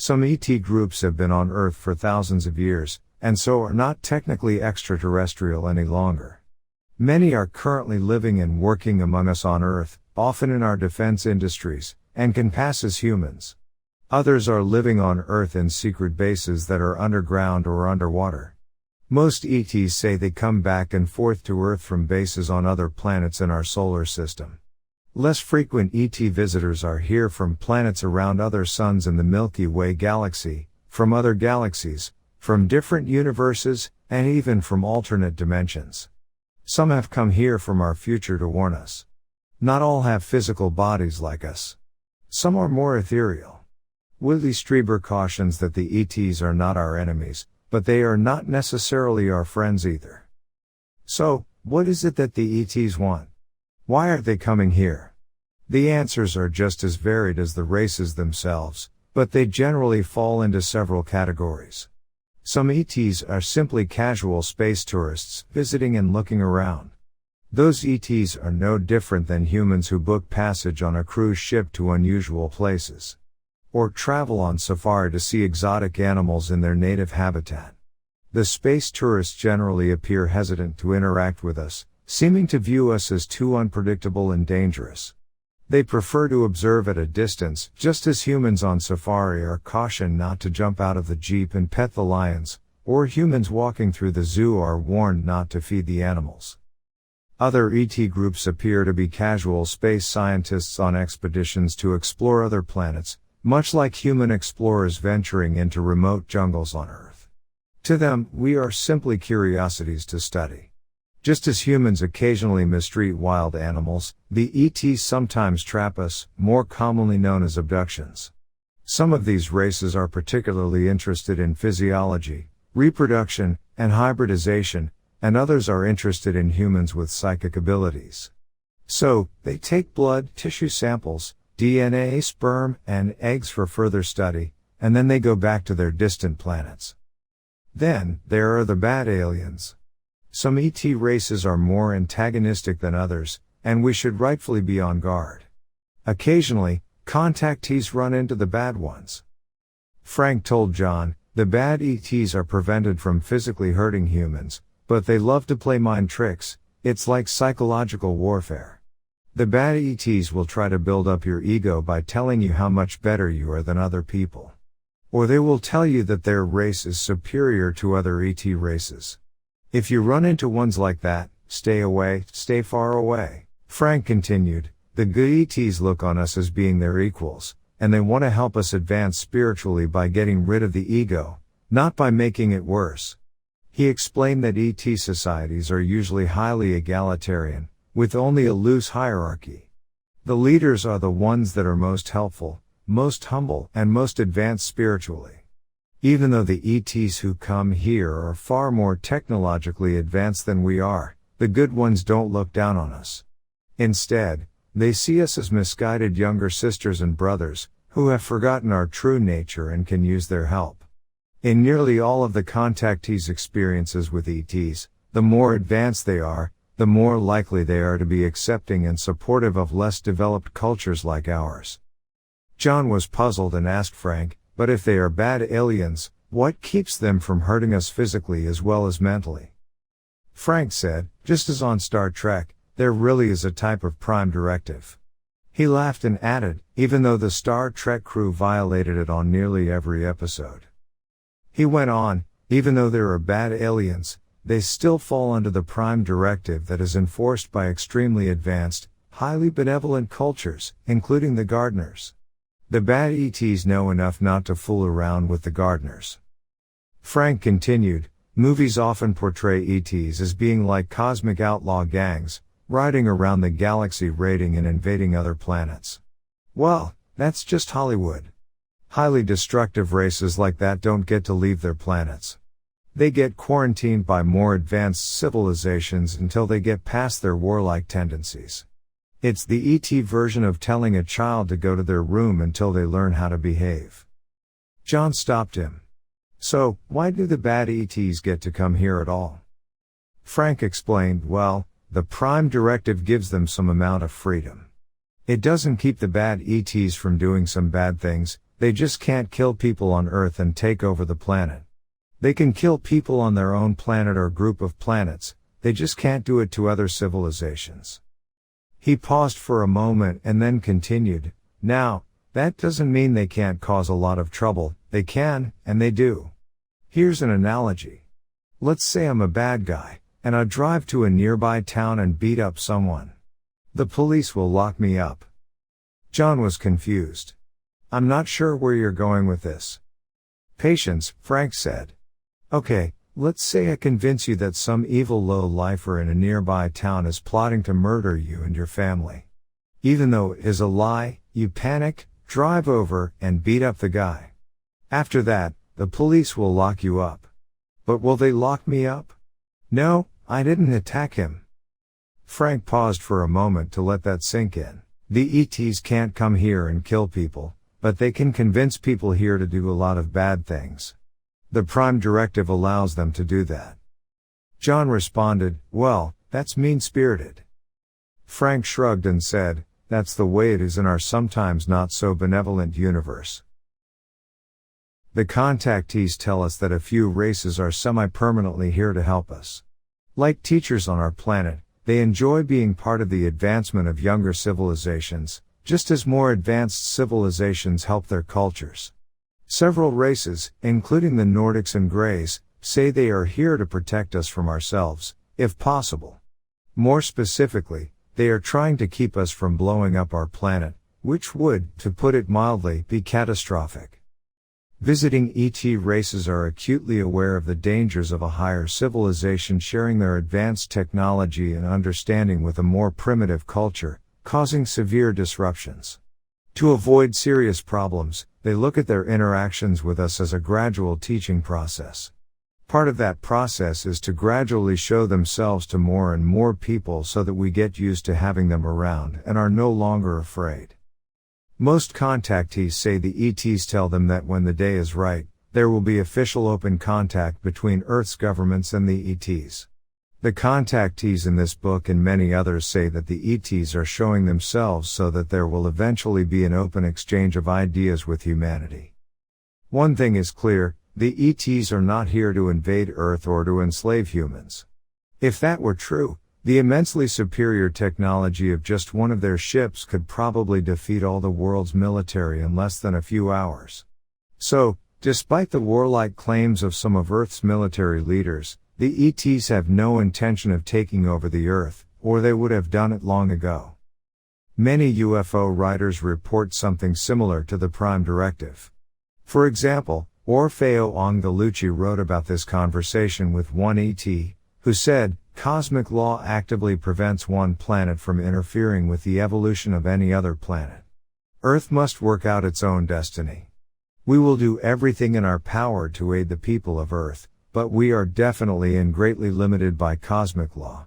Some ET groups have been on Earth for thousands of years, and so are not technically extraterrestrial any longer. Many are currently living and working among us on Earth, often in our defense industries, and can pass as humans. Others are living on Earth in secret bases that are underground or underwater. Most ETs say they come back and forth to Earth from bases on other planets in our solar system. Less frequent ET visitors are here from planets around other suns in the Milky Way galaxy, from other galaxies, from different universes, and even from alternate dimensions. Some have come here from our future to warn us. Not all have physical bodies like us. Some are more ethereal. Willie Strieber cautions that the ETs are not our enemies, but they are not necessarily our friends either. So, what is it that the ETs want? Why are they coming here? The answers are just as varied as the races themselves, but they generally fall into several categories. Some ETs are simply casual space tourists, visiting and looking around. Those ETs are no different than humans who book passage on a cruise ship to unusual places, or travel on safari to see exotic animals in their native habitat. The space tourists generally appear hesitant to interact with us, seeming to view us as too unpredictable and dangerous. They prefer to observe at a distance, just as humans on safari are cautioned not to jump out of the jeep and pet the lions, or humans walking through the zoo are warned not to feed the animals. Other ET groups appear to be casual space scientists on expeditions to explore other planets, much like human explorers venturing into remote jungles on Earth. To them, we are simply curiosities to study. Just as humans occasionally mistreat wild animals, the ETs sometimes trap us, more commonly known as abductions. Some of these races are particularly interested in physiology, reproduction, and hybridization, and others are interested in humans with psychic abilities. So, they take blood, tissue samples, DNA, sperm, and eggs for further study, and then they go back to their distant planets. Then, there are the bad aliens. Some ET races are more antagonistic than others, and we should rightfully be on guard. Occasionally, contactees run into the bad ones. Frank told John, the bad ETs are prevented from physically hurting humans, but they love to play mind tricks. It's like psychological warfare. The bad ETs will try to build up your ego by telling you how much better you are than other people. Or they will tell you that their race is superior to other ET races. If you run into ones like that, stay away, stay far away. Frank continued, the good ETs look on us as being their equals, and they want to help us advance spiritually by getting rid of the ego, not by making it worse. He explained that ET societies are usually highly egalitarian, with only a loose hierarchy. The leaders are the ones that are most helpful, most humble, and most advanced spiritually. Even though the ETs who come here are far more technologically advanced than we are, the good ones don't look down on us. Instead, they see us as misguided younger sisters and brothers, who have forgotten our true nature and can use their help. In nearly all of the contactees' experiences with ETs, the more advanced they are, the more likely they are to be accepting and supportive of less developed cultures like ours. John was puzzled and asked Frank, but if they are bad aliens, what keeps them from hurting us physically as well as mentally? Frank said, just as on Star Trek, there really is a type of prime directive. He laughed and added, even though the Star Trek crew violated it on nearly every episode. He went on, even though there are bad aliens, they still fall under the prime directive that is enforced by extremely advanced, highly benevolent cultures, including the Gardeners. The bad ETs know enough not to fool around with the Gardeners. Frank continued, movies often portray ETs as being like cosmic outlaw gangs, riding around the galaxy raiding and invading other planets. Well, that's just Hollywood. Highly destructive races like that don't get to leave their planets. They get quarantined by more advanced civilizations until they get past their warlike tendencies. It's the ET version of telling a child to go to their room until they learn how to behave. John stopped him. So, why do the bad ETs get to come here at all? Frank explained, well, the Prime Directive gives them some amount of freedom. It doesn't keep the bad ETs from doing some bad things, They just can't kill people on Earth and take over the planet. They can kill people on their own planet or group of planets, they just can't do it to other civilizations. He paused for a moment and then continued, now, that doesn't mean they can't cause a lot of trouble, they can, and they do. Here's an analogy. Let's say I'm a bad guy, and I drive to a nearby town and beat up someone. The police will lock me up. John was confused. I'm not sure where you're going with this. Patience, Frank said. Okay, let's say I convince you that some evil low-lifer in a nearby town is plotting to murder you and your family. Even though it is a lie, you panic, drive over, and beat up the guy. After that, the police will lock you up. But will they lock me up? No, I didn't attack him. Frank paused for a moment to let that sink in. The ETs can't come here and kill people, but they can convince people here to do a lot of bad things. The Prime Directive allows them to do that. John responded, well, that's mean-spirited. Frank shrugged and said, that's the way it is in our sometimes not so benevolent universe. The contactees tell us that a few races are semi-permanently here to help us. Like teachers on our planet, they enjoy being part of the advancement of younger civilizations, just as more advanced civilizations help their cultures. Several races, including the Nordics and Greys, say they are here to protect us from ourselves, if possible. More specifically, they are trying to keep us from blowing up our planet, which would, to put it mildly, be catastrophic. Visiting ET races are acutely aware of the dangers of a higher civilization sharing their advanced technology and understanding with a more primitive culture, causing severe disruptions. To avoid serious problems, they look at their interactions with us as a gradual teaching process. Part of that process is to gradually show themselves to more and more people so that we get used to having them around and are no longer afraid. Most contactees say the ETs tell them that when the day is right, there will be official open contact between Earth's governments and the ETs. The contactees in this book and many others say that the ETs are showing themselves so that there will eventually be an open exchange of ideas with humanity. One thing is clear, the ETs are not here to invade Earth or to enslave humans. If that were true, the immensely superior technology of just one of their ships could probably defeat all the world's military in less than a few hours. So, despite the warlike claims of some of Earth's military leaders, the ETs have no intention of taking over the Earth, or they would have done it long ago. Many UFO writers report something similar to the Prime Directive. For example, Orfeo Ongalucci wrote about this conversation with one ET, who said, cosmic law actively prevents one planet from interfering with the evolution of any other planet. Earth must work out its own destiny. We will do everything in our power to aid the people of Earth, but we are definitely and greatly limited by cosmic law.